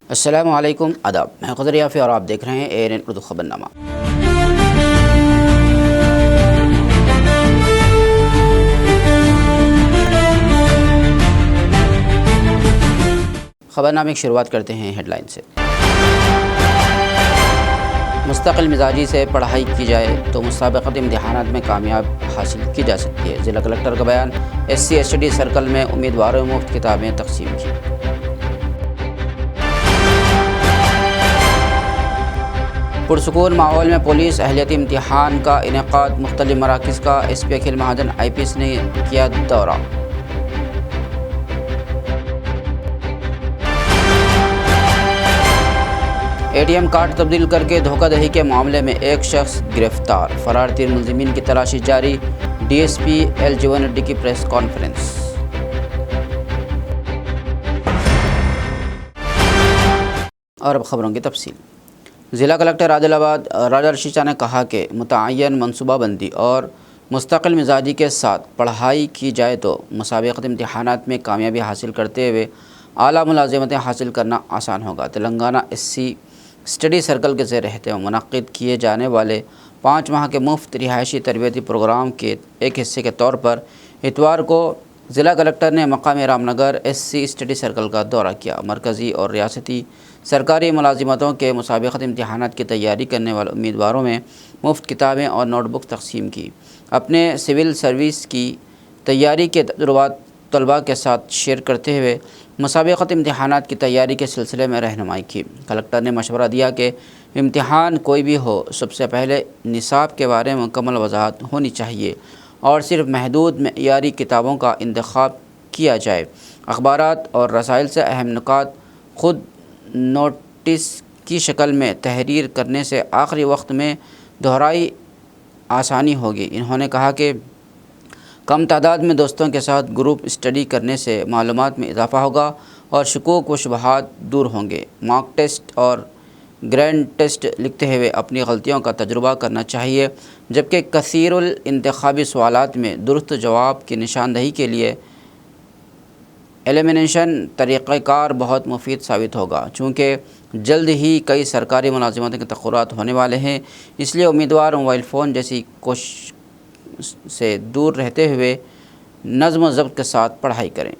अस्सलामु अलैकुम आदाब, मैं क़दर याफ़ी और आप देख रहे हैं ANN उर्दू ख़बरनामा। ख़बरनामे की शुरुआत करते हैं हेडलाइन से। मुस्तक़िल मिजाजी से पढ़ाई की जाए तो मुसाबक़ती इम्तिहानात में कामयाब हासिल की जा सकती है। ज़िला कलेक्टर का बयान। SC स्टडी सर्कल में उम्मीदवारों में मुफ्त किताबें तकसीम की। पुरसुकून माहौल में पुलिस अहलियती इम्तिहान का इनेकाद। मुख्तलिफ मराकिज़ का SP अखिल महाजन IPS ने किया दौरा। ATM कार्ड तब्दील करके धोखाधड़ी के मामले में एक शख्स गिरफ्तार। फरार 3 मुलज़िमीन की तलाशी जारी। DSP L जीवन रेड्डी की प्रेस कॉन्फ्रेंस। और अब खबरों की तफसील। ज़िला कलेक्टर आदिलाबाद राजा रशीद शाह ने कहा कि मुतअय्यन मनसूबाबंदी और मुस्तक़िल मिजाजी के साथ पढ़ाई की जाए तो मुसाबक़ती इम्तिहानात में कामयाबी हासिल करते हुए आला मुलाज़मतें हासिल करना आसान होगा। तेलंगाना SC स्टडी सर्कल के ज़ेर रहते मुनक़्क़िद किए जाने वाले 5 माह के मुफ्त रिहायशी तरबियती प्रोग्राम के एक हिस्से के तौर पर इतवार को ज़िला कलेक्टर ने मकामी रामनगर SC स्टडी सर्कल का दौरा किया। मरकज़ी और रियासती सरकारी मुलाजिमतों के मुसाबक़ती इम्तिहानात की तैयारी करने वाले उम्मीदवारों में मुफ्त किताबें और नोटबुक तकसीम की। अपने सिविल सर्विस की तैयारी के तजुर्बात तलबा के साथ शेयर करते हुए मुसाबक़ती इम्तिहानात की तैयारी के सिलसिले में रहनुमाई की। कलेक्टर ने मशवरा दिया कि इम्तिहान कोई भी हो, सबसे पहले निसाब के बारे में मुकम्मल वज़ाहत होनी चाहिए और सिर्फ महदूद मेयारी किताबों का इंतखाब किया जाए। अखबारात और रसाइल से अहम नुकात ख़ुद नोटिस की शक्ल में तहरीर करने से आखिरी वक्त में दोहराई आसानी होगी। इन्होंने कहा कि कम तादाद में दोस्तों के साथ ग्रुप स्टडी करने से मालूमात में इजाफ़ा होगा और शुकूक व शुबहात दूर होंगे। मॉक टेस्ट और ग्रैंड टेस्ट लिखते हुए अपनी गलतियों का तजुर्बा करना चाहिए, जबकि कसीरुल इंतखाबी सवालात में दुरुस्त जवाब की निशानदही के लिए एलिमिनेशन तरीक़ाकार बहुत मुफीद साबित होगा। चूँकि जल्द ही कई सरकारी मुलाज़िमतों के तक़र्रुरात होने वाले हैं, इसलिए उम्मीदवार मोबाइल फ़ोन जैसी कोशिश से दूर रहते हुए नज़्म व ज़ब्त के साथ पढ़ाई करें।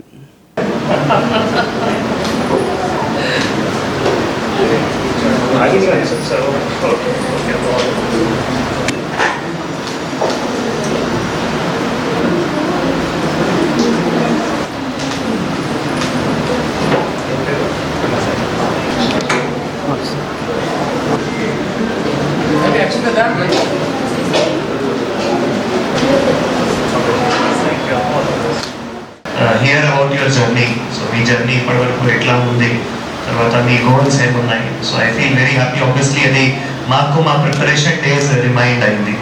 Hear about your journey. So me journey ఇప్పటి వరకు ఎట్లా ఉంది, తర్వాత మీ గోల్స్ ఏమున్నాయి. So I feel very happy. Obviously అది మాకు మా ప్రిపరేషన్ డేస్ రిమైండ్ అయింది.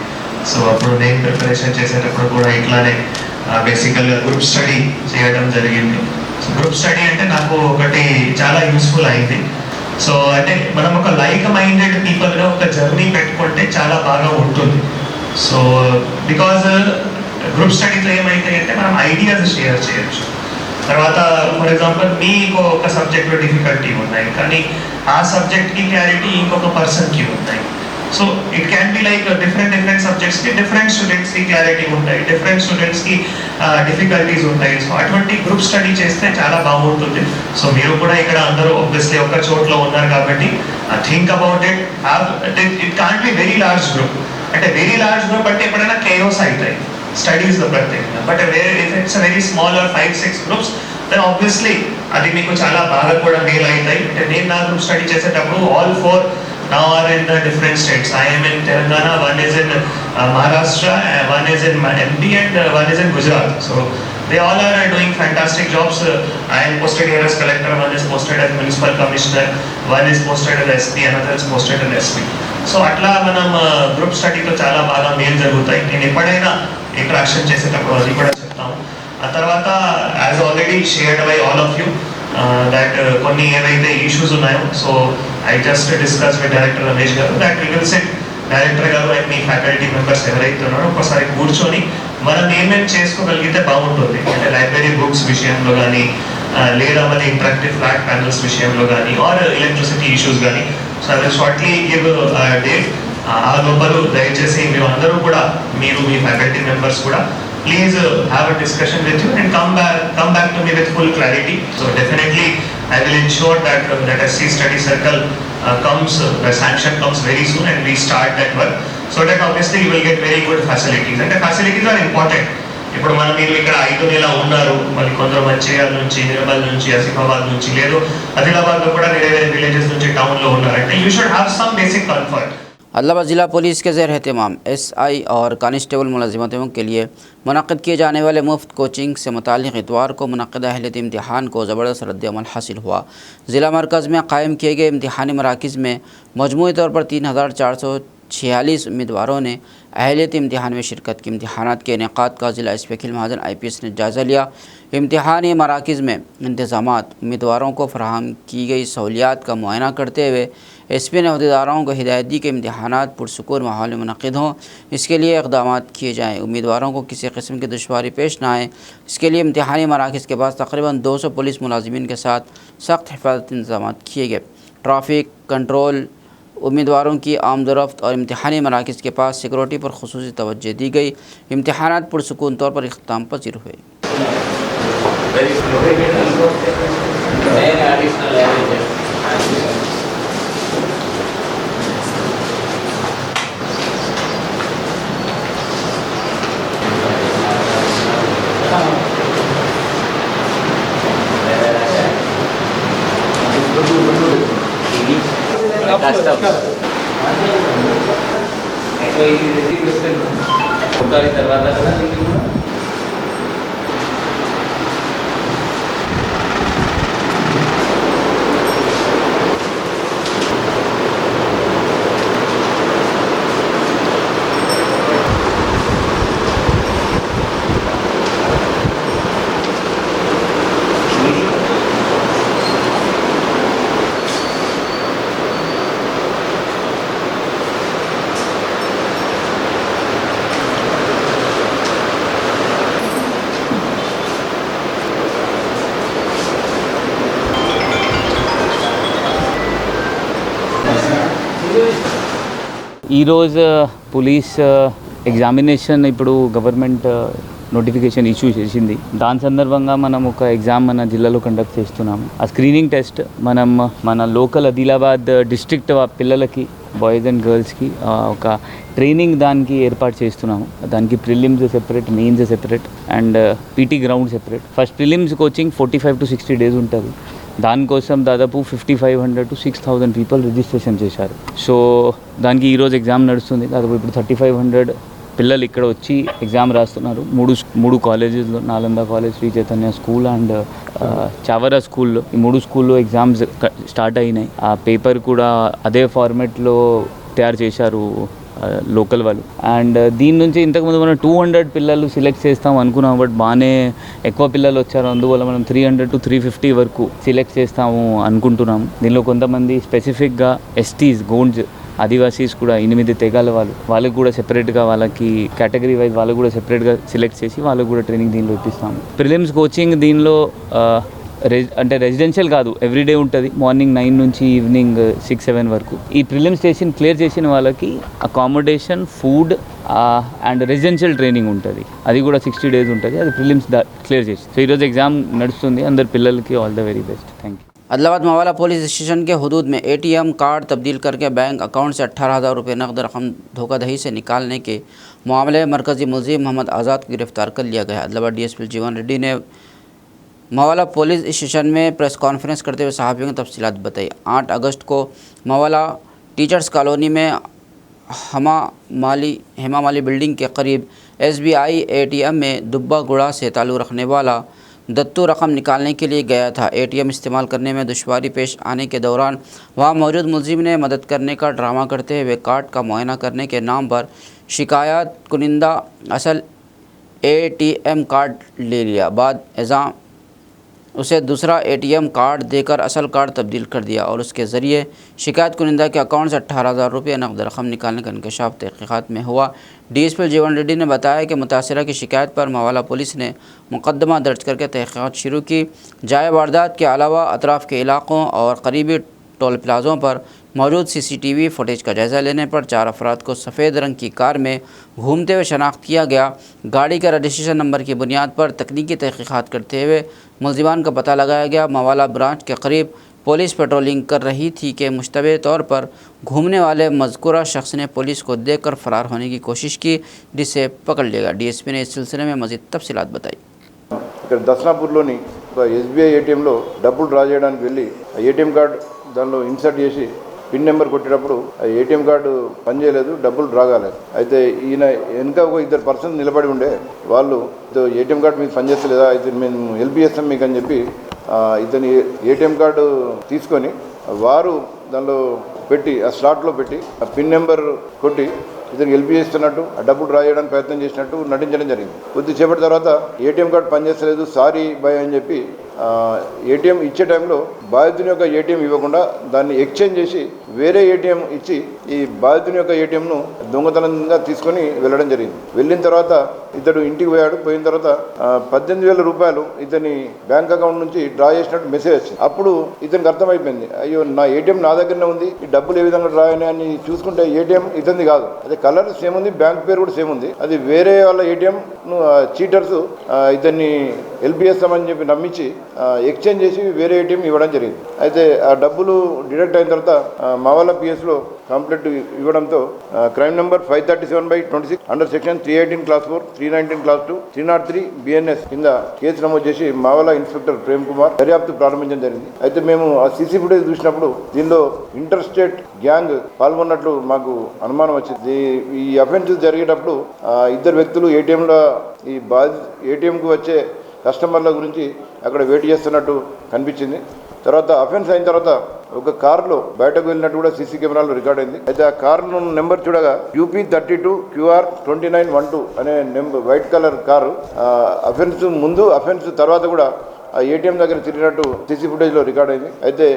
సో అప్పుడు నేను ప్రిపరేషన్ చేసేటప్పుడు కూడా ఇట్లానే బేసికల్గా గ్రూప్ స్టడీ చేయడం జరిగింది. సో గ్రూప్ స్టడీ అంటే నాకు ఒకటి చాలా యూస్ఫుల్ అయింది. సో అంటే మనం ఒక లైక్ మైండెడ్ పీపుల్గా ఒక జర్నీ పెట్టుకుంటే చాలా బాగా ఉంటుంది. సో బికాజ్ గ్రూప్ స్టడీస్లో ఏమైతాయి అంటే మనం ఐడియాస్ షేర్ చేయొచ్చు. తర్వాత ఫర్ ఎగ్జాంపుల్ మీకు ఒక సబ్జెక్ట్లో డిఫికల్టీ ఉన్నాయి, కానీ ఆ సబ్జెక్ట్కి క్లారిటీ ఇంకొక పర్సన్కి ఉన్నాయి. So it can be like different సబ్జెక్ట్స్కి డిఫరెంట్ స్టూడెంట్స్కి క్లారిటీ ఉంటాయి, డిఫరెంట్ స్టూడెంట్స్కి డిఫికల్టీస్ ఉంటాయి. సో అటువంటి గ్రూప్ స్టడీ చేస్తే చాలా బాగుంటుంది. సో మీరు కూడా ఇక్కడ అందరూ ఆబ్వియస్లీ ఒక చోట్లో ఉన్నారు కాబట్టి think about it. It can't be very large group. అంటే వెరీ లార్జ్ గ్రూప్ అంటే ఎప్పుడైనా కేయోస్ అవుతాయి స్టడీస్లో ప్రత్యేకంగా. But if it's very small or 5-6 groups then obviously అది మీకు చాలా బాగా కూడా మేలు అవుతాయి. అంటే నేను నా గ్రూప్ స్టడీ చేసేటప్పుడు all 4 now are in the different states. I am in Telangana, one is in Maharashtra, one is in MP and one is in Gujarat. So they all are doing fantastic jobs. I am posted here as collector, one is posted as municipal commissioner, one is posted as SP, another is posted as SP. So అట్లా మనం group స్టడీతో చాలా బాగా మేలు జరుగుతాయి. నేను ఎప్పుడైనా interaction చేసేటప్పుడు అది కూడా చెప్తాము. ఆ తర్వాత as already shared by all of you that కొన్ని ఏవైతే ఇష్యూస్ ఉన్నాయో, so I just discuss with director Ramesh garu that we will set director garu and మీ ఫ్యాకల్టీ మెంబర్స్ ఎవరైతే ఉన్నారో ఒకసారి కూర్చొని మనం ఏమేమి చేసుకోగలిగితే బాగుంటుంది. అంటే లైబ్రరీ బుక్స్ విషయంలో కానీ లేదా మన ఇంటరాక్టివ్ ఫ్లాట్ ప్యానల్స్ విషయంలో కానీ ఆర్ ఎలక్ట్రిసిటీ ఇష్యూస్ కానీ. So I will shortly give date. ఆ లోపల దయచేసి మీరు అందరూ కూడా, మీరు మీ ఫ్యాకల్టీ మెంబర్స్ కూడా please have a discussion with you and come back to me with full clarity. So definitely I will ensure that that SC study circle the sanction comes very soon and we start that work, so that obviously you will get very good facilities, and the facilities are important. ఇప్పుడు మీరు ఇక్కడ 5 నెలలు ఉన్నారు, మళ్ళీ కొందరు మంచిర్యాల నుంచి, నిర్మల్ నుంచి, ఆసిఫాబాద్ నుంచి, లేదు ఆదిలాబాద్లో కూడా వేరే వేరే విలేజెస్ నుంచి టౌన్లో ఉన్నారంటే you should have some basic comfort. Adilabad ज़िला पुलिस के ज़ेर एहतमाम SI और कांस्टेबल मुलाजिमतों के लिए मुनक़्क़िद किए जाने वाले मुफ्त कोचिंग से मुताल्लिक़ इतवार को मुनक़्क़िदा अहलियत इम्तिहान को ज़बरदस्त रद्द-ए-अमल हासिल हुआ। ज़िला मरकज़ में कायम किए गए इम्तिहानी मराकिज़ में मजमूई तौर पर 3446 उम्मीदवारों ने अहलियत इम्तिहान में शिरकत की। इम्तिहानात के इनेक़ाद का ज़िला एसपी अखिल महाजन IPS ने जायज़ा लिया। इम्तिहानी मराकिज़ में इंतज़ामात, उम्मीदवारों को फराहम की गई सहूलियात का मुआयना करते हुए एसपी ने अहदेदारों को हिदायत दी कि इम्तिहानात पुरसुकून माहौल में मुनक़्क़िद हों, इसके लिए इक़दामात किए जाएँ। उम्मीदवारों को किसी किस्म की दुश्वारी पेश न आए, इसके लिए इम्तिहानी मराकिज़ के पास तकरीबन 200 पुलिस मुलाजिमीन के साथ सख्त हिफाजती इंतज़ामात किए गए। ट्रैफिक कंट्रोल, उम्मीदवारों की आमदोरफ्त और इम्तिहानी मराकिज़ के पास सिक्योरिटी पर खुसूसी तवज्जो दी गई। इम्तिहानात पुरसुकून तौर पर इख्तिताम पज़ीर हुए। ఈరోజు పోలీస్ ఎగ్జామినేషన్ ఇప్పుడు గవర్నమెంట్ నోటిఫికేషన్ ఇష్యూ చేసింది. దాని సందర్భంగా మనం ఒక ఎగ్జామ్ మన జిల్లాలో కండక్ట్ చేస్తున్నాము. ఆ స్క్రీనింగ్ టెస్ట్ మనం మన లోకల్ ఆదిలాబాద్ డిస్ట్రిక్ట్ పిల్లలకి, బాయ్స్ అండ్ గర్ల్స్కి ఒక ట్రైనింగ్ దానికి ఏర్పాటు చేస్తున్నాము. దానికి prelims separate, mains separate and PT ground separate. First prelims coaching 45 to 60 days ఉంటుంది. దానికోసం దాదాపు 5500 to 6000 పీపుల్ రిజిస్ట్రేషన్ చేశారు. సో దానికి ఈరోజు ఎగ్జామ్ నడుస్తుంది. దాదాపు ఇప్పుడు 3500 పిల్లలు ఇక్కడ వచ్చి ఎగ్జామ్ రాస్తున్నారు. మూడు కాలేజెస్లో, Nalanda college, Sri Chaitanya school and Chavara స్కూల్లో, ఈ 3 స్కూల్లో ఎగ్జామ్స్ స్టార్ట్ అయినాయి. ఆ పేపర్ కూడా అదే ఫార్మాట్లో తయారు చేశారు లోకల్ వాళ్ళు. అండ్ దీని నుంచి ఇంతకుముందు మనం 200 పిల్లలు సెలెక్ట్ చేస్తాం అనుకున్నాం, బట్ బాగానే ఎక్కువ పిల్లలు వచ్చారు. అందువల్ల మనం 300 to 350 వరకు సెలెక్ట్ చేస్తాము అనుకుంటున్నాము. దీనిలో కొంతమంది స్పెసిఫిక్గా ఎస్టీస్, గోండ్స్, ఆదివాసీస్ కూడా 8 తెగాల వాళ్ళకి కూడా సెపరేట్గా, వాళ్ళకి కేటగిరీ వైజ్ వాళ్ళకు కూడా సెపరేట్గా సెలెక్ట్ చేసి వాళ్ళకు కూడా ట్రైనింగ్ దీనిలో ఇప్పిస్తాము. ప్రిలిమ్స్ కోచింగ్ దీనిలో అంటే రెసిడెన్షియల్ కాదు, ఎవ్రీడే ఉంటుంది. మార్నింగ్ 9 నుంచి ఈవినింగ్ 6-7 వరకు. ఈ ప్రిలిమ్స్ స్టేషన్ క్లియర్ చేసిన వాళ్ళకి accommodation, food and residential training ఉంటుంది. అది కూడా 60 days ఉంటుంది. అది ప్రిలిమ్స్ క్లియర్ చేసి. సో ఈరోజు ఎగ్జామ్ నడుస్తుంది. అందరు పిల్లలకి all the very best. Thank you. Adilabad Mawala police station के हदूद में ATM कार्ड तब्दील करके बैंक अकाउंट से 18,000 रुपये नकद रकम धोखाधड़ी से निकालने के मामले में मरकज़ी मुलज़िम मोहम्मद आज़ाद को गिरफ्तार कर लिया गया। आदिलाबाद DSP जीवन रेड्डी ने मवाला पुलिस स्टेशन में प्रेस कॉन्फ्रेंस करते हुए सहाफ़ियों को तफसीलात बताई। 8 अगस्त को मवाला टीचर्स कॉलोनी में हेमा माली बिल्डिंग के करीब SBI ATM में दुब्बा गुड़ा से ताल्लुक़ रखने वाला दत्तू रकम निकालने के लिए गया था। ATM इस्तेमाल करने में दुश्वारी पेश आने के दौरान वहाँ मौजूद मुलजिम ने मदद करने का ड्रामा करते हुए कार्ड का मुआयना करने के नाम पर शिकायत कुनिंदा असल ATM कार्ड ले लिया। बाद उसे दूसरा एटीएम कार्ड देकर असल कार्ड तब्दील कर दिया और उसके ज़रिए शिकायत कुनिंदा के अकाउंट से 18,000 रुपये नकद रकम निकालने का इंकशाफ तहक़ीक़ात में हुआ। डीएसपी जीवन रेड्डी ने बताया कि मुतासिरा की शिकायत पर मवाला पुलिस ने मुकदमा दर्ज करके तहक़ीक़ात शुरू की। जाए वारदात के अलावा अतराफ़ के इलाक़ों और करीबी टोल प्लाज़ों पर मौजूद सीसीटीवी फुटेज का जायज़ा लेने पर 4 अफराद को सफ़ेद रंग की कार में घूमते हुए शनाख्त किया गया। गाड़ी के रजिस्ट्रेशन नंबर की बुनियाद पर तकनीकी तहक़ीक़ात करते हुए मुल्ज़िमान का पता लगाया गया। मवाला ब्रांच के करीब पुलिस पेट्रोलिंग कर रही थी कि मुश्तबे तौर पर घूमने वाले मज़कूरा शख्स ने पुलिस को देखकर फ़रार होने की कोशिश की, जिसे पकड़ लिया गया। डीएसपी ने इस सिलसिले में मज़ीद तफसीलात बताई। ఇక్కడ దర్శనాపూర్లోని ఒక ఎస్బీఐ ఏటీఎంలో డబ్బులు డ్రా చేయడానికి వెళ్ళి ఆ ఏటీఎం కార్డు దానిలో ఇన్సర్ట్ చేసి పిన్ నెంబర్ కొట్టేటప్పుడు ఆ ఏటీఎం కార్డు పనిచేయలేదు, డబ్బులు డ్రా కాలేదు. అయితే ఈయన వెనుక ఒక 2 పర్సన్స్ నిలబడి ఉండే వాళ్ళు ఏటీఎం కార్డు మీకు పనిచేస్తలేదా, అయితే మేము హెల్ప్ చేస్తాం మీకు అని చెప్పి ఇతని ఏటీఎం కార్డు తీసుకొని వారు దానిలో పెట్టి ఆ స్లాట్లో పెట్టి ఆ పిన్ నెంబర్ కొట్టి ఇతను హెల్ప్ చేస్తున్నట్టు ఆ డబ్బులు డ్రా చేయడానికి ప్రయత్నం చేసినట్టు నటించడం జరిగింది. కొద్దిసేపటి తర్వాత ఏటీఎం కార్డు పనిచేస్తలేదు, సారీ బాయ్ అని చెప్పి ఏటీఎం ఇచ్చే టైంలో బాధితుని యొక్క ఏటీఎం ఇవ్వకుండా దాన్ని ఎక్స్చేంజ్ చేసి వేరే ఏటీఎం ఇచ్చి ఈ బాధితుని యొక్క ఏటీఎంను దొంగతనంగా తీసుకొని వెళ్ళడం జరిగింది. వెళ్ళిన తర్వాత ఇతడు ఇంటికి పోయాడు. పోయిన తర్వాత 18,000 రూపాయలు ఇతని బ్యాంక్ అకౌంట్ నుంచి డ్రా చేసినట్టు మెసేజ్ వచ్చింది. అప్పుడు ఇతనికి అర్థమైపోయింది, అయ్యో నా ఏటీఎం నా దగ్గరనే ఉంది, ఈ డబ్బులు ఏ విధంగా డ్రా అయినాయి అని చూసుకుంటే ఏటీఎం ఇతనిది కాదు, అదే కలర్ సేమ్ ఉంది, బ్యాంక్ పేరు కూడా సేమ్ ఉంది, అది వేరే వాళ్ళ ఏటీఎం చీటర్స్ ఇతన్ని హెల్ప్ చేస్తామని చెప్పి నమ్మించి ఎక్స్చేంజ్ చేసి వేరే ఏటీఎం ఇవ్వడం జరిగింది. అయితే ఆ డబ్బులు డిడక్ట్ అయిన తర్వాత మవాలా పిఎస్లో కంప్లైంట్ ఇవ్వడంతో crime number 537/26 under section 318 class 4, 319 class 2, 303 BNS కింద కేసు నమోదు చేసి మవాలా ఇన్స్పెక్టర్ ప్రేమ్ కుమార్ దర్యాప్తు ప్రారంభించడం జరిగింది. అయితే మేము ఆ సీసీ ఫుటేజ్ చూసినప్పుడు దీనిలో ఇంటర్ స్టేట్ గ్యాంగ్ పాల్గొన్నట్లు మాకు అనుమానం వచ్చింది. ఈ అఫెన్స్ జరిగేటప్పుడు 2 వ్యక్తులు ఏటీఎంకు వచ్చే కస్టమర్ల గురించి అక్కడ వెయిట్ చేస్తున్నట్టు కనిపించింది. తర్వాత అఫెన్స్ అయిన తర్వాత ఒక కారులో బయటకు వెళ్ళినట్టు కూడా సీసీ కెమెరాలో రికార్డ్ అయింది. అయితే ఆ కారు నెంబర్ చూడగా UP32QR2912 అనే number white colour car offence ముందు అఫెన్స్ తర్వాత కూడా ఆ ఏటీఎం దగ్గర తిరిగినట్టు సీసీ ఫుటేజ్లో రికార్డ్ అయింది. అయితే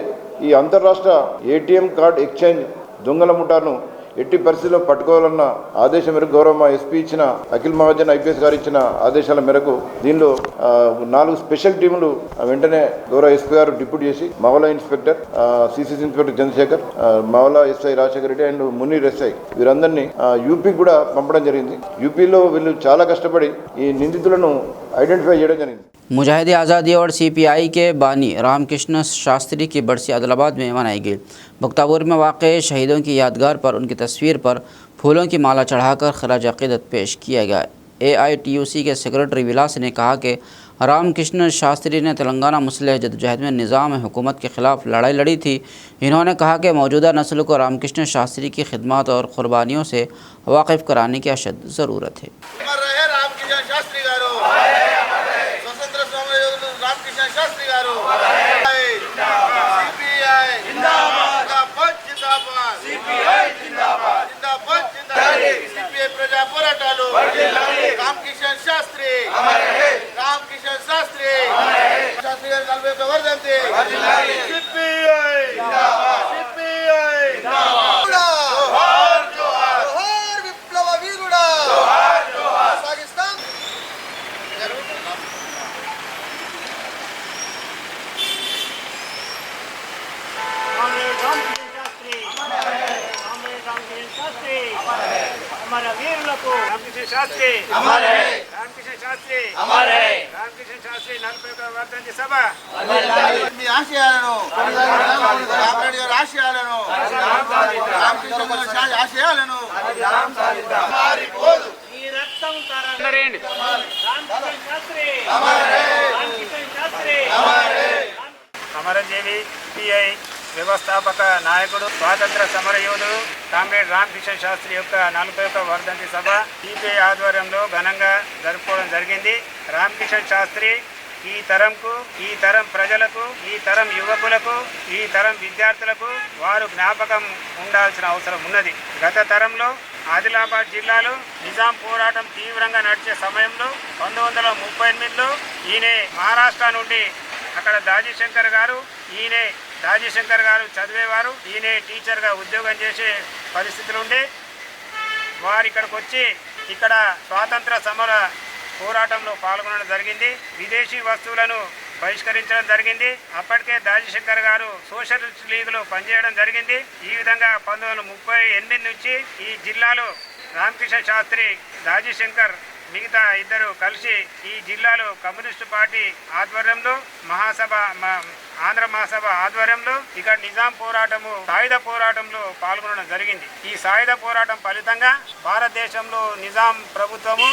ఈ అంతర్రాష్ట్ర ఏటీఎం కార్డ్ ఎక్స్చేంజ్ దొంగల ముఠాను ఎట్టి పరిస్థితుల్లో పట్టుకోవాలన్న ఆదేశం మేరకు గౌరవ ఎస్పీ ఇచ్చిన అఖిల్ మహాజన్ ఐపీఎస్ గారు ఇచ్చిన ఆదేశాల మేరకు దీనిలో 4 స్పెషల్ టీములు వెంటనే గౌరవ ఎస్పీ గారు డిప్యూట్ చేసి Mawala inspector, CCC inspector Chandrashekar, Mawala SI Rajashekar Reddy and Munir SI వీరందరినీ యూపీకి కూడా పంపడం జరిగింది. యూపీలో వీళ్ళు చాలా కష్టపడి ఈ నిందితులను ఐడెంటిఫై చేయడం జరిగింది. मुजाहिद आज़ादी और सीपीआई के बानी रामकृष्ण शास्त्री की बरसी आदिलाबाद में मनाई गई। भुक्तापुर में वाक़ शहीदों की यादगार पर उनकी तस्वीर पर फूलों की माला चढ़ाकर खराज अक़ीदत पेश किया गया। AITUC के सेक्रेटरी विलास ने कहा कि रामकृष्ण शास्त्री ने तेलंगाना मुस्लिह जदोजहद में निज़ाम हुकूमत के ख़िलाफ़ लड़ाई लड़ी थी। इन्होंने कहा कि मौजूदा नस्ल को रामकृष्ण शास्त्री की खिदमत और क़ुरबानियों से वाकिफ़ कराने की अशद ज़रूरत है। हमारा वीरुలకు రామకృష్ణ శాస్త్రి అమర్ హై, రామకృష్ణ శాస్త్రి అమర్ హై, రామకృష్ణ శాస్త్రి 40వ వర్ధంతి సభ మీ ఆశయాలను కామ్రేడ్ గారి ఆశయాలను రామకృష్ణ ఆశయాలను మారిపోదు ఈ రక్తం తరండి రామకృష్ణ శాస్త్రి అమర్ హై, రామకృష్ణ శాస్త్రి అమర్ హై. అమరజీవి పిఐ వ్యవస్థాపక నాయకుడు, స్వాతంత్ర సమరయోధుడు కామ్రేడ్ రామకృష్ణ శాస్త్రి యొక్క 41వ వర్ధంతి సభ సిపిఐ ఆధ్వర్యంలో ఘనంగా జరుపుకోవడం జరిగింది. రామకృష్ణ శాస్త్రి ఈ తరంకు, ఈ తరం ప్రజలకు, ఈ తరం యువకులకు, ఈ తరం విద్యార్థులకు వారు జ్ఞాపకం ఉండాల్సిన అవసరం ఉన్నది. గత తరంలో ఆదిలాబాద్ జిల్లాలో నిజాం పోరాటం తీవ్రంగా నడిచే సమయంలో 1938లో ఈయన మహారాష్ట్ర నుండి అక్కడ దాజీ శంకర్ గారు చదివేవారు, ఈయనే టీచర్గా ఉద్యోగం చేసే పరిస్థితులు ఉండే వారు ఇక్కడికి వచ్చి ఇక్కడ స్వాతంత్ర సమర పోరాటంలో పాల్గొనడం జరిగింది. విదేశీ వస్తువులను బహిష్కరించడం జరిగింది. అప్పటికే దాజీ శంకర్ గారు సోషలిస్ట్ లీగ్లో పనిచేయడం జరిగింది. ఈ విధంగా 1938 నుంచి ఈ జిల్లాలో రామకృష్ణ శాస్త్రి, దాజీ శంకర్ మిగతా ఇద్దరు కలిసి ఈ జిల్లాలో కమ్యూనిస్టు పార్టీ ఆధ్వర్యంలో ఆంధ్ర మహాసభ ఆధ్వర్యంలో ఇక్కడ నిజాం పోరాటము సాయుధ పోరాటంలో పాల్గొనడం జరిగింది. ఈ సాయుధ పోరాటం ఫలితంగా భారతదేశంలో నిజాం ప్రభుత్వము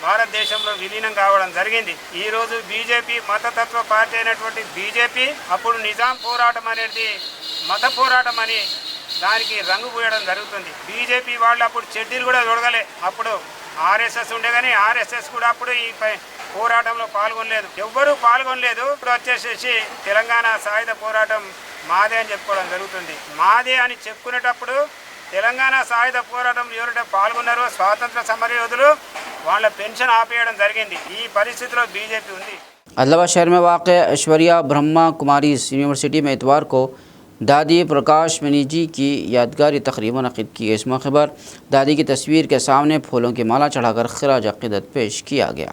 భారతదేశంలో విలీనం కావడం జరిగింది. ఈరోజు బీజేపీ మతతత్వ పార్టీ అయినటువంటి బీజేపీ అప్పుడు నిజాం పోరాటం అనేది మత పోరాటం అని దానికి రంగు పూయడం జరుగుతుంది. బీజేపీ వాళ్ళు అప్పుడు చెడ్డీలు కూడా చూడగలే. అప్పుడు ఆర్ఎస్ఎస్ ఉండే కానీ ఆర్ఎస్ఎస్ కూడా అప్పుడు ఈ పోరాటంలో పాల్గొనలేదు, ఎవ్వరూ పాల్గొనలేదు. ఇప్పుడు వచ్చేసేసి తెలంగాణ సాయుధ పోరాటం మాదే అని చెప్పుకోవడం జరుగుతుంది. మాదే అని చెప్పుకునేటప్పుడు తెలంగాణ సాయుధ పోరాటం ఎవరైతే పాల్గొన్నారో స్వాతంత్ర సమరయోధులు వాళ్ళ పెన్షన్ ఆపేయడం జరిగింది. ఈ పరిస్థితిలో బీజేపీ ఉంది. आदिलाबाद शहर में वाक़ ऐश्वर्या ब्रह्मा कुमारी यूनिवर्सिटी में इतवार को दादी प्रकाश मनी जी की यादगारी तकरीब मुनक़िद की। इस मौके पर दादी की तस्वीर के सामने फूलों की माला चढ़ाकर खिराज अक़ीदत पेश किया गया।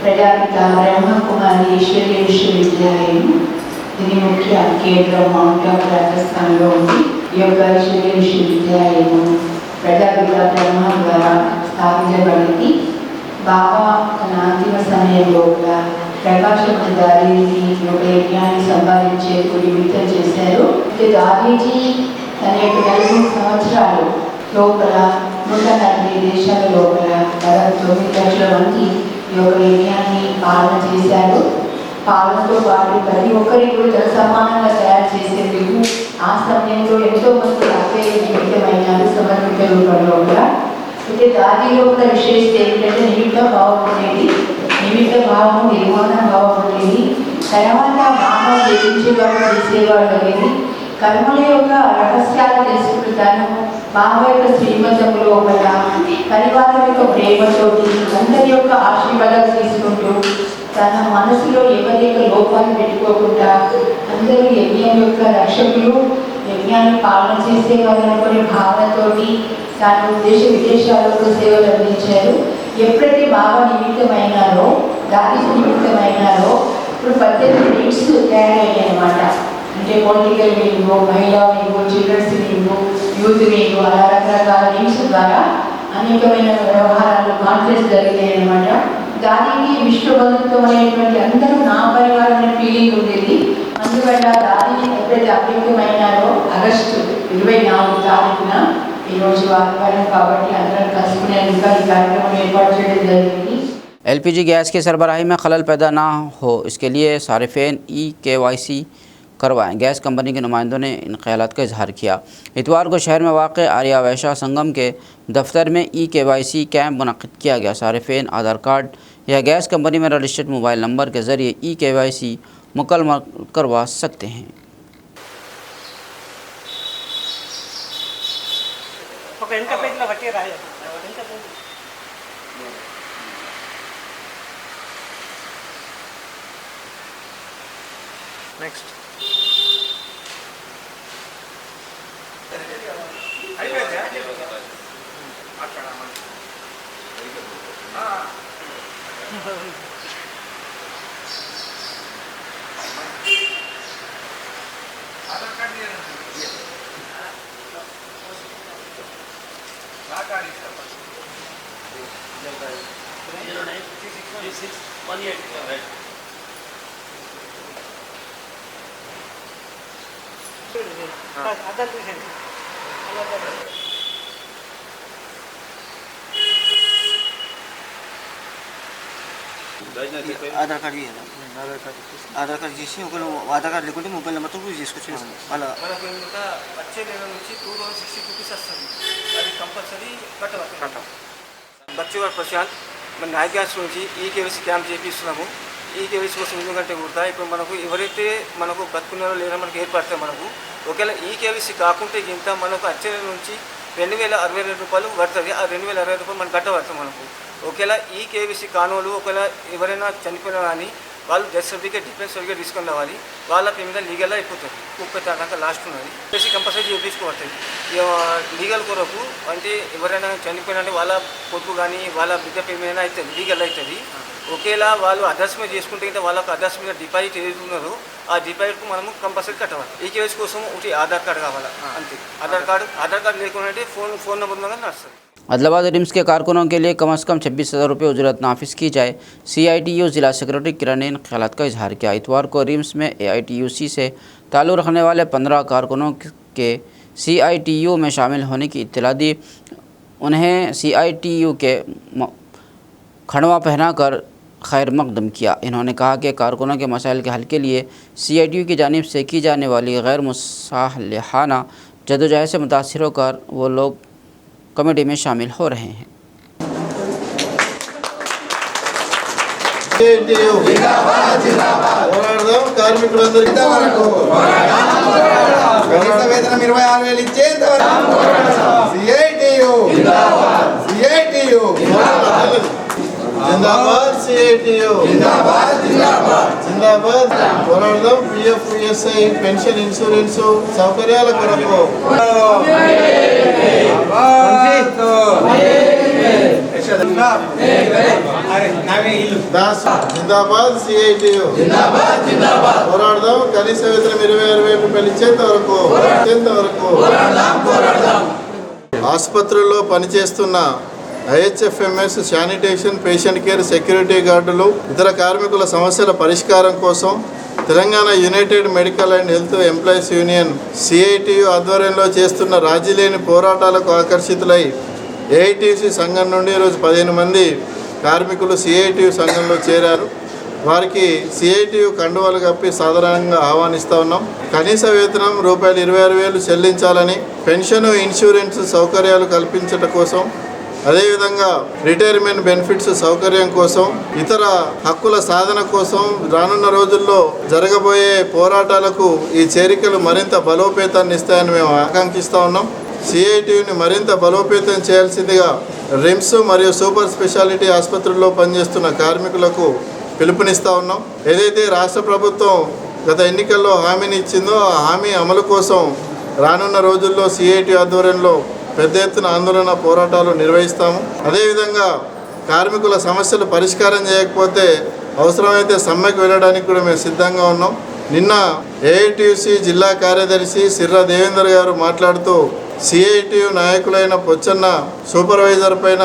ప్రజాపిత బ్రహ్మకుమారి ఈశ్వరీయ విశ్వవిద్యాలయం ఇది ముఖ్య కేంద్రం మౌంట్ ఆఫ్ రాజస్థాన్లో ఉంది. ఈ యొక్క ఈశ్వరీయ విశ్వవిద్యాలయము ప్రజాపిత బ్రహ్మ ద్వారా స్థాపించబడింది. బాబా తన అంతిమ సమయంలో కూడా ప్రకాశమైన దాదీజీ యొక్క యజ్ఞాన్ని సంపాదించేందుకు నిమిత్తం చేశారు. దాదీజీ తన యొక్క 43 సంవత్సరాలు లోపల 140 దేశాల లోపల 9 లక్షల మంది ఈ యొక్క యజ్ఞాన్ని పాలన చేశారు. పాలనతో పాటు ప్రతి ఒక్కరికి కూడా జన సమానంగా తయారు చేసేందుకు ఆ సమయంలో ఎంతో మంది నిమిత్తమైనారు సమర్పిత రూపంలో కూడా. అయితే దాదిలో కూడా విశేషత ఏమిటంటే నిమిత్త భావం ఉండేది, నిమిత్త భావం నిర్మాణ భావం ఉండేది. తర్వాత బాగా జయించేవాడు చేసేవాడు అనేది కర్మల యొక్క రహస్యాలు తెలుసుకుంటాను. బాబా యొక్క శ్రీమతంలో ఒక పరివారం యొక్క ప్రేమతోటి అందరి యొక్క ఆశీర్వాదాలు తీసుకుంటూ తన మనసులో ఎవరి యొక్క లోపాలు పెట్టుకోకుండా అందరూ యజ్ఞం యొక్క రక్షకులు, యజ్ఞాన్ని పాలన చేసేవారు అనుకునే భావనతోటి తాను దేశ విదేశాలకు సేవలు అందించారు. ఎప్పుడైతే బాబా నిమిత్తమైనారో, దాదీజీ నిమిత్తమైనారో ఇప్పుడు 18 లీగ్స్ తయారయ్యాయి అన్నమాట. అంటే పొలిటికల్ వింగ్, మహిళా wing, children's wing, youth wing, అలా రకరకాల వింగ్స్ ద్వారా అనేకమైన వ్యవహారాలు కాన్ఫరెన్స్ జరిగాయి అన్నమాట. దానికి విశ్వబంధుత్వం అనేటువంటి అందరూ నా పరివారం అనే ఫీలింగ్ ఉండేది. అందువల్ల దానిని ఎప్పుడైతే అభ్యర్థమైనారో ఆగస్టు 24 తారీఖున ఈరోజు ఆదివారం కాబట్టి అందరం కలుసుకునేందుకు ఈ కార్యక్రమం ఏర్పాటు చేయడం జరిగింది. LPG गैस की सरबराही में खलल पैदा ना हो इसके लिए सारिफेन EKYC करवाएं। गैस कंपनी के नुमाइंदों ने इन ख्यालात का इजहार किया। इतवार को शहर में वाक़ आर्या वैश्य संगम के दफ्तर में EKYC कैंप मुनक़्क़िद किया गया। सारिफेन आधार कार्ड या गैस कंपनी में रजिस्टर्ड मोबाइल नंबर के ज़रिए EKYC मुकम्मल करवा सकते हैं। నెక్స్ట్ ఆధార్ కార్డు ఇవ్వాలి. ఆధార్ కార్డు చేసి ఒకరు ఆధార్ కార్డు లేకుంటే మొబైల్ నెంబర్తో యూజ్ చేసుకోవచ్చు. అలా మనకు ఇంకా వచ్చే నెల నుంచి 2060 రూపీస్ వస్తుంది. అది కంపల్సరీ కట్టవాలి. బచ్చివాడు ప్రశాంత్ మన నాయక్ గ్యాస్ నుంచి EKYC క్యాంప్ చేపిస్తున్నాము. EKYC కోసం ఎందుకంటే కూడా ఇప్పుడు మనకు ఎవరైతే మనకు బతుకున్నారో లేదా మనకు ఏర్పడతాయి. మనకు ఒకవేళ EKYC కాకుంటే ఇంత మనకు వచ్చే నెల నుంచి 2062 రూపాయలు పడుతుంది. ఆ 2062 రూపాయలు మనకు కట్టబడుతుంది. మనకు ఒకవేళ EKYC కానోళ్ళు ఒకవేళ ఎవరైనా చనిపోయినా కానీ వాళ్ళు డెత్ సర్టిఫికేట్ డిఫెన్స్ సర్టిఫికేట్ తీసుకొని రావాలి. వాళ్ళ మీద లీగల్గా అయిపోతుంది. 30 దాకా లాస్ట్ ఉన్నది. చేసి కంపల్సరీ చేయించుకోబడుతుంది. లీగల్ కొరకు అంటే ఎవరైనా చనిపోయినా వాళ్ళ కొడుకు కానీ వాళ్ళ బిడ్డ పేమెంట్ అవుతుంది. లీగల్ అవుతుంది. ఒకేలా వాళ్ళు అడ్రస్ మీద చేసుకుంటే అయితే వాళ్ళకు అడ్రస్ మీద డిపాజిట్ ఏది ఉన్నదో ఆ డిపాజిట్కు మనము కంపల్సరీ కట్టవాలి. EKYC కోసం ఒకటి ఆధార్ కార్డు కావాలి అంతే. ఆధార్ కార్డు లేకుండా ఫోన్ నెంబర్ ఉన్నది నడుస్తుంది. आदिलाबाद रिम्स के कारकुनों के लिए कम से कम 26,000 रुपये उजरत नाफिज की जाए। CITU ज़िला सेक्रेटरी किरण ने इन ख्यालात का इजहार किया। इतवार को रिम्स में AITUC से ताल्लुक़ रखने वाले 15 कारकुनों के CITU में शामिल होने की इत्तला दी। उन्हें CITU के खड़वा पहनाकर खैर मकदम किया। इन्होंने कहा कि कारकुनों के मसाइल के हल के लिए CITU की जानिब से की जाने वाली गैर मुसालहाना जदोजहद से मुतासिर होकर वो लोग कमेटी में शामिल हो रहे हैं। जिंदाबाद CITU जिंदाबाद जिंदाबाद जिंदाबाद పోరాడదాం PF ESI పెన్షన్ ఇన్సూరెన్స్ సౌకర్యాల కొరకు జిందాబాద్ CITU जिंदाबाद जिंदाबाद పోరాడదాం కనీస వేతనం 26,000 రూపాయలు ఇచ్చేంత వరకు ఆసుపత్రుల్లో పనిచేస్తున్న IHFMS sanitation patient care security గార్డులు ఇతర కార్మికుల సమస్యల పరిష్కారం కోసం Telangana united medical and health employees union CITU ఆధ్వర్యంలో చేస్తున్న రాజీలేని పోరాటాలకు ఆకర్షితులై AITUC సంఘం నుండి ఈరోజు 15 మంది కార్మికులు CITU సంఘంలో చేరారు. వారికి CITU కండువాలు కప్పి సాధారణంగా ఆహ్వానిస్తూ ఉన్నాం. కనీస వేతనం రూపాయలు 26,000 చెల్లించాలని, పెన్షన్ ఇన్సూరెన్స్ సౌకర్యాలు కల్పించడం కోసం, అదేవిధంగా రిటైర్మెంట్ బెనిఫిట్స్ సౌకర్యం కోసం, ఇతర హక్కుల సాధన కోసం రానున్న రోజుల్లో జరగబోయే పోరాటాలకు ఈ చేరికలు మరింత బలోపేతాన్ని ఇస్తాయని మేము ఆకాంక్షిస్తూ ఉన్నాం. CITUని మరింత బలోపేతం చేయాల్సిందిగా రిమ్స్ మరియు సూపర్ స్పెషాలిటీ ఆసుపత్రుల్లో పనిచేస్తున్న కార్మికులకు పిలుపునిస్తూ ఉన్నాం. ఏదైతే రాష్ట్ర ప్రభుత్వం గత ఎన్నికల్లో హామీని ఇచ్చిందో ఆ హామీ అమలు కోసం రానున్న రోజుల్లో CITU ఆధ్వర్యంలో పెద్ద ఎత్తున ఆందోళన పోరాటాలు నిర్వహిస్తాము. అదేవిధంగా కార్మికుల సమస్యలు పరిష్కారం చేయకపోతే అవసరమైతే సమ్మెకు వెళ్ళడానికి కూడా మేము సిద్ధంగా ఉన్నాం. నిన్న AITUC జిల్లా కార్యదర్శి సిర్రా దేవేందర్ గారు మాట్లాడుతూ సిఐటియు నాయకులైన పొచ్చన్న సూపర్వైజర్ పైన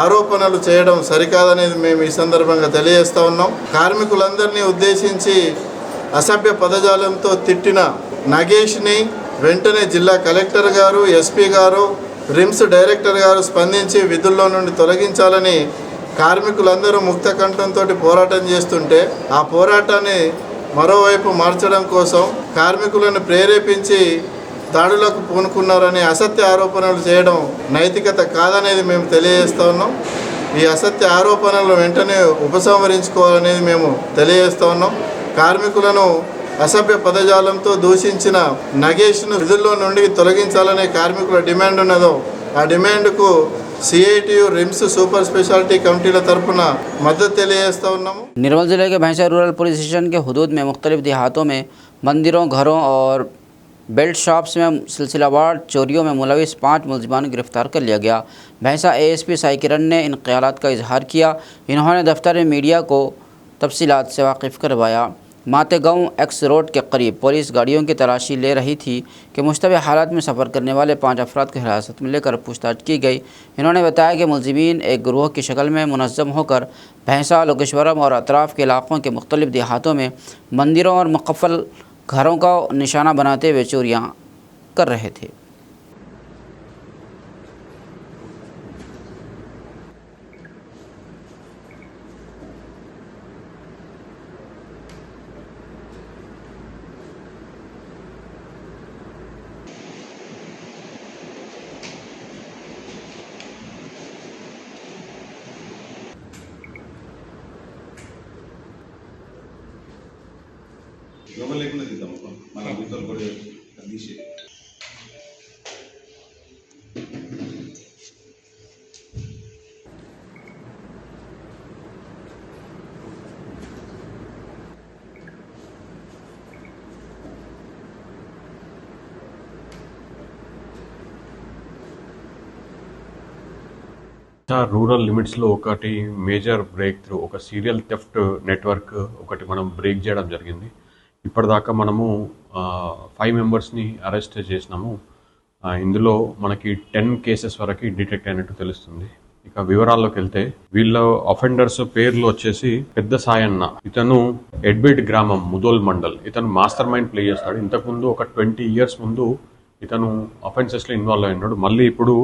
ఆరోపణలు చేయడం సరికాదనేది మేము ఈ సందర్భంగా తెలియజేస్తూ ఉన్నాం. కార్మికులందరినీ ఉద్దేశించి అసభ్య పదజాలంతో తిట్టిన నగేష్ని వెంటనే జిల్లా కలెక్టర్ గారు, ఎస్పీ గారు, రిమ్స్ డైరెక్టర్ గారు స్పందించి విధుల్లో నుండి తొలగించాలని కార్మికులందరూ ముక్త కంఠంతో పోరాటం చేస్తుంటే ఆ పోరాటాన్ని మరోవైపు మార్చడం కోసం కార్మికులను ప్రేరేపించి దాడులకు పూనుకున్నారని అసత్య ఆరోపణలు చేయడం నైతికత కాదనేది మేము తెలియజేస్తూ ఉన్నాం. ఈ అసత్య ఆరోపణలను వెంటనే ఉపసంహరించుకోవాలనేది మేము తెలియజేస్తూ ఉన్నాం. కార్మికులను అసభ్య పదజాలంతో దూషించిన నగేష్ను విధుల్లో నుండి తొలగించాలనే కార్మికుల డిమాండ్ ఉన్నదో ఆ డిమాండ్కు CITU RIMS super speciality committee तरफुना मदद తెలియజేస్తా ఉన్నాము. निर्मल जिले के भैंसा रूरल पुलिस स्टेशन के हुदूद में मुख्तलिफ देहातों में मंदिरों, घरों और बेल्ट शॉप्स में सिलसिलावार चोरियों में मुलविस 5 मुलजिमान गिरफ्तार कर लिया गया। भैंसा ASP साई किरण ने इन ख्यालात का इजहार किया। इन्होंने दफ्तर में मीडिया को तफसीलात से वाकिफ़ करवाया। मातेगांव एक्स रोड के करीब पुलिस गाड़ियों की तलाशी ले रही थी कि मुश्तबे हालात में सफ़र करने वाले 5 अफराद को हिरासत में लेकर पूछताछ की गई। इन्होंने बताया कि मुलजिमीन एक गिरोह की शक्ल में मुनज़्ज़म होकर भैंसा, लोकेश्वरम और अतराफ़ के इलाक़ों के मुख्तलिफ देहातों में मंदिरों और मुक़फ़ल घरों का निशाना बनाते हुए चोरियाँ कर रहे थे। రూరల్ లిమిట్స్లో ఒకటి మేజర్ బ్రేక్ త్రూ, ఒక సీరియల్ థెఫ్ట్ నెట్వర్క్ ఒకటి మనం బ్రేక్ చేయడం జరిగింది. ఇప్పటిదాకా మనము 5 మెంబర్స్ని అరెస్ట్ చేసినాము. ఇందులో మనకి 10 కేసెస్ వరకు డిటెక్ట్ అయినట్టు తెలుస్తుంది. ఇక వివరాల్లోకి వెళ్తే వీళ్ళ అఫెండర్స్ పేర్లు వచ్చేసి పెద్ద సాయన్న, ఇతను ఎడ్బిట్ గ్రామం ముదోల్ మండల్, ఇతను మాస్టర్ మైండ్ ప్లే చేస్తాడు. ఇంతకుముందు ఒక 20 years ముందు ఇతను అఫెన్సెస్లో ఇన్వాల్వ్ అయినాడు. మళ్ళీ ఇప్పుడు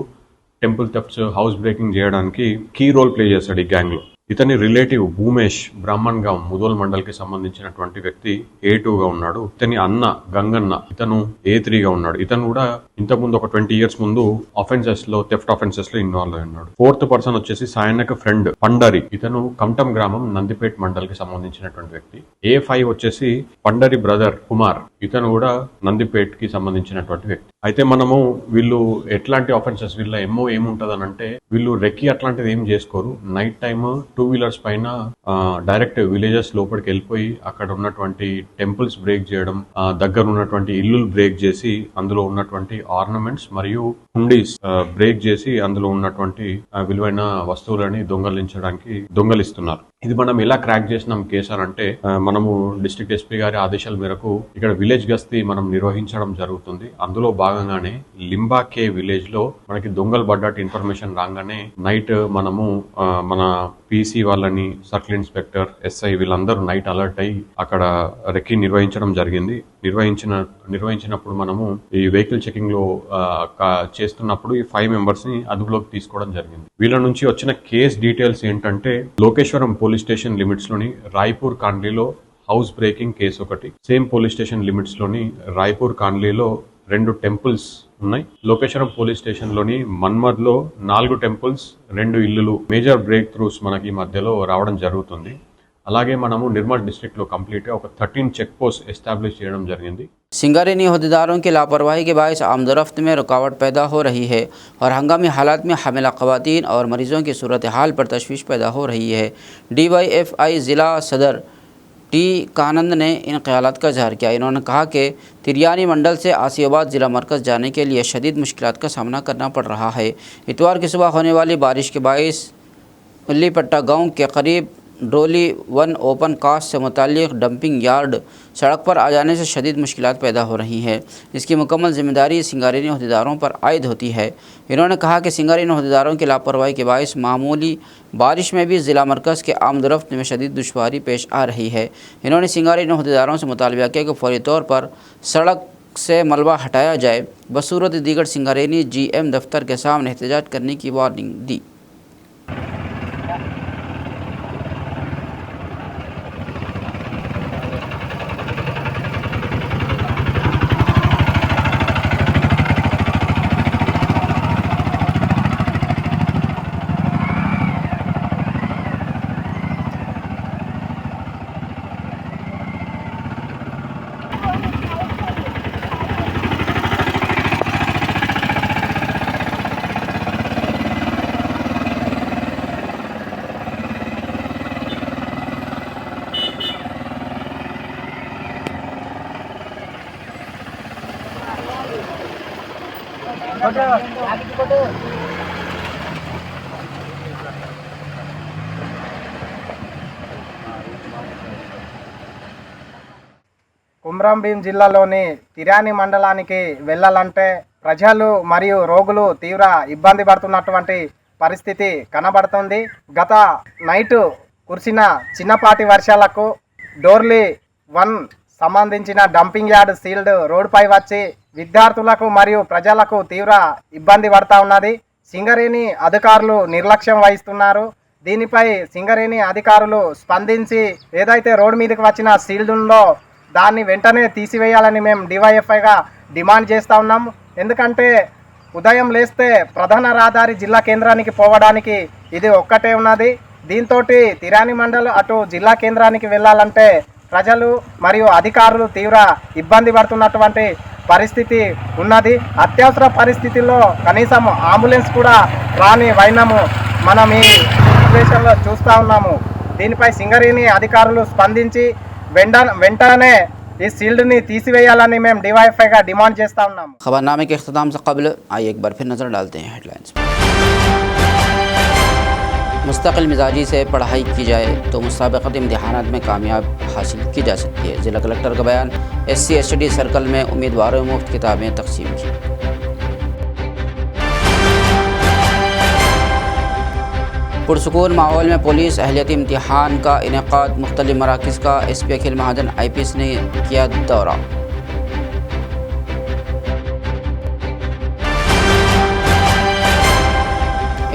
టెంపుల్ థెఫ్ట్స్, హౌస్ బ్రేకింగ్ చేయడానికి కీ రోల్ ప్లే చేస్తాడు ఈ గ్యాంగ్లో. ఇతని రిలేటివ్ భూమేష్ బ్రాహ్మణ్ గాం ముదోల్ మండల్కి సంబంధించినటువంటి వ్యక్తి A2గా ఉన్నాడు. ఇతని అన్న గంగన్న, ఇతను A3గా ఉన్నాడు. ఇతను కూడా ఇంతకుముందు ఒక 20 years ముందు అఫెన్సెస్లో, థెఫ్ట్ అఫెన్సెస్లో ఇన్వాల్వ్ అయి ఉన్నాడు. 4th పర్సన్ వచ్చేసి సాయన్నక ఫ్రెండ్ పండరి, ఇతను కంటం గ్రామం నందిపేట్ మండల్కి సంబంధించినటువంటి వ్యక్తి. A5 వచ్చేసి పండరి బ్రదర్ కుమార్, ఇతను కూడా నందిపేట్కి సంబంధించినటువంటి వ్యక్తి. అయితే మనము వీళ్ళు ఎట్లాంటి ఆఫెన్సెస్, వీళ్ళ MO ఏముంటది అని అంటే వీళ్ళు రెక్కి అట్లాంటిది ఏం చేసుకోరు. నైట్ టైమ్ 2 wheelers పైన డైరెక్ట్ విలేజెస్ లోపలికి వెళ్ళిపోయి అక్కడ ఉన్నటువంటి టెంపుల్స్ బ్రేక్ చేయడం, దగ్గర ఉన్నటువంటి ఇల్లులు బ్రేక్ చేసి అందులో ఉన్నటువంటి ఆర్నమెంట్స్ మరియు హుండీస్ బ్రేక్ చేసి అందులో ఉన్నటువంటి విలువైన వస్తువులని దొంగలిస్తున్నారు. ఇది మనం ఎలా క్రాక్ చేసినాం కేసు అని అంటే మనము డిస్ట్రిక్ట్ SP గారి ఆదేశాల మేరకు ఇక్కడ విలేజ్ గస్తీ మనం నిర్వహించడం జరుగుతుంది. అందులో భాగంగానే లింబాకే విలేజ్ లో మనకి దొంగలు పడ్డట్టు ఇన్ఫర్మేషన్ రాగానే నైట్ మనము మన PC వాళ్ళని, సర్కిల్ ఇన్స్పెక్టర్, SI వీళ్ళందరూ నైట్ అలర్ట్ అయ్యి అక్కడ రెక్కి నిర్వహించడం జరిగింది. నిర్వహించినప్పుడు మనము ఈ వెహికల్ చెకింగ్ లో చేస్తున్నప్పుడు ఈ 5 members ని అదుపులోకి తీసుకోవడం జరిగింది. వీళ్ళ నుంచి వచ్చిన కేస్ డీటెయిల్స్ ఏంటంటే లోకేశ్వరం పోలీస్ స్టేషన్ లిమిట్స్ లోని రాయ్పూర్ కాండ్లీలో హౌస్ బ్రేకింగ్ కేసు ఒకటి, సేమ్ పోలీస్ స్టేషన్ లిమిట్స్ లోని రాయ్పూర్ కాండ్లీలో 2 టెంపుల్స్ ఉన్నాయి. లోకేశ్వరం పోలీస్ స్టేషన్ లోని మన్మద్ లో 4 టెంపుల్స్, 2 ఇల్లులు మేజర్ బ్రేక్ త్రూస్ మనకి మధ్యలో రావడం జరుగుతుంది. అలాగే మనము నిర్మల్ డిస్ట్రిక్ట్ లో కంప్లీట్ గా ఒక 13 చెక్ పోస్ట్ ఎస్టాబ్లిష్ చేయడం జరిగింది. सिंगारेनी अहदेदारों की लापरवाही के बायस आमदरफ्त में रुकावट पैदा हो रही है और हंगामी हालात में हामिला ख़वातीन और मरीज़ों की सूरत हाल पर तशवीश पैदा हो रही है। DYFI ज़िला सदर T कानंद ने इन ख्यालात का इजहार किया। इन्होंने कहा कि तिरियानी मंडल से आसियाबाद ज़िला मरकज़ जाने के लिए शदीद मुश्किलात का सामना करना पड़ रहा है। इतवार की सुबह होने वाली बारिश के बायस उल्लीपट्टा गाँव के करीब ड्रोली 1 ओपन कास्ट से मुताल्लिक़ डंपिंग यार्ड सड़क पर आ जाने से शदीद मुश्किलात पैदा हो रही है। इसकी मुकम्मल जिम्मेदारी सिंगारेनी अहदेदारों पर आयद होती है। इन्होंने कहा कि सिंगारेनी अहदेदारों की लापरवाही के बायस मामूली बारिश में भी ज़िला मरकज़ के आमदरफ्त में शदीद दुश्वारी पेश आ रही है। इन्होंने सिंगारेनी अहदेदारों से मुतालबा किया कि फौरी तौर पर सड़क से मलबा हटाया जाए, बसूरत दीगर सिंगारेनी GM दफ्तर के सामने एहतजाज करने की वार्निंग दी। కుమ్రం భీం జిల్లాలోని తిరాని మండలానికి వెళ్ళాలంటే ప్రజలు మరియు రోగులు తీవ్ర ఇబ్బంది పడుతున్నటువంటి పరిస్థితి కనబడుతుంది. గత నైట్ కురిసిన చిన్నపాటి వర్షాలకు డోర్లీ 1 సంబంధించిన డంపింగ్ యార్డ్ సీల్డ్ రోడ్డుపై వచ్చి విద్యార్థులకు మరియు ప్రజలకు తీవ్ర ఇబ్బంది పడతా ఉన్నది. సింగరేణి అధికారులు నిర్లక్ష్యం వహిస్తున్నారు. దీనిపై సింగరేణి అధికారులు స్పందించి ఏదైతే రోడ్డు మీదకి వచ్చిన సీల్డ్ ఉందో దాన్ని వెంటనే తీసివేయాలని మేము డివైఎఫ్ఐగా డిమాండ్ చేస్తూ ఉన్నాం. ఎందుకంటే ఉదయం లేస్తే ప్రధాన రహదారి జిల్లా కేంద్రానికి పోవడానికి ఇది ఒక్కటే ఉన్నది. దీంతో తిరాని మండలం అటు జిల్లా కేంద్రానికి వెళ్ళాలంటే ప్రజలు మరియు అధికారులు తీవ్ర ఇబ్బంది పడుతున్నటువంటి పరిస్థితి ఉన్నది. అత్యవసర పరిస్థితుల్లో కనీసం అంబులెన్స్ కూడా రాని వైనము మనం ఈ సిచ్యువేషన్లో చూస్తూ ఉన్నాము. దీనిపై సింగరేణి అధికారులు స్పందించి వెంటనే इस सील्ड ने तीसिवेयाలని మేము డివైఎఫ్ఐగా డిమాండ్ చేస్తా ఉన్నాము. खबरनामे के अख्ताम से कबल आइए एक बार फिर नज़र डालते हैं हेडलाइंस पर। मुस्तकिल मिजाजी से पढ़ाई की जाए तो मुसाबक़ती इम्तिहानात में कामयाब हासिल की जा सकती है। ज़िला कलेक्टर का बयान। SC/ST सर्कल में उम्मीदवारों में मुफ्त किताबें तकसीम की। पुरसुकून माहौल में पुलिस अहलियती इम्तिहान का इनेकाद। मुख्तलिफ मराकिज़ का SP अखिल महाजन IPS ने किया दौरा।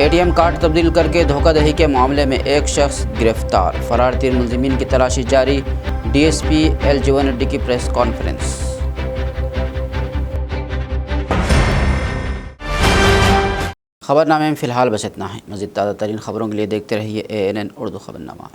ATM कार्ड तब्दील करके धोखाधड़ी के मामले में एक शख्स गिरफ्तार। फरार 3 मुलजिमीन की तलाशी जारी। DSP L जीवन रेड्डी की प्रेस कॉन्फ्रेंस। खबरनामे में फ़िलहाल बस इतना है। मज़ीद ताज़ा तरीन खबरों के लिए देखते रहिए ANN उर्दू खबरनामा।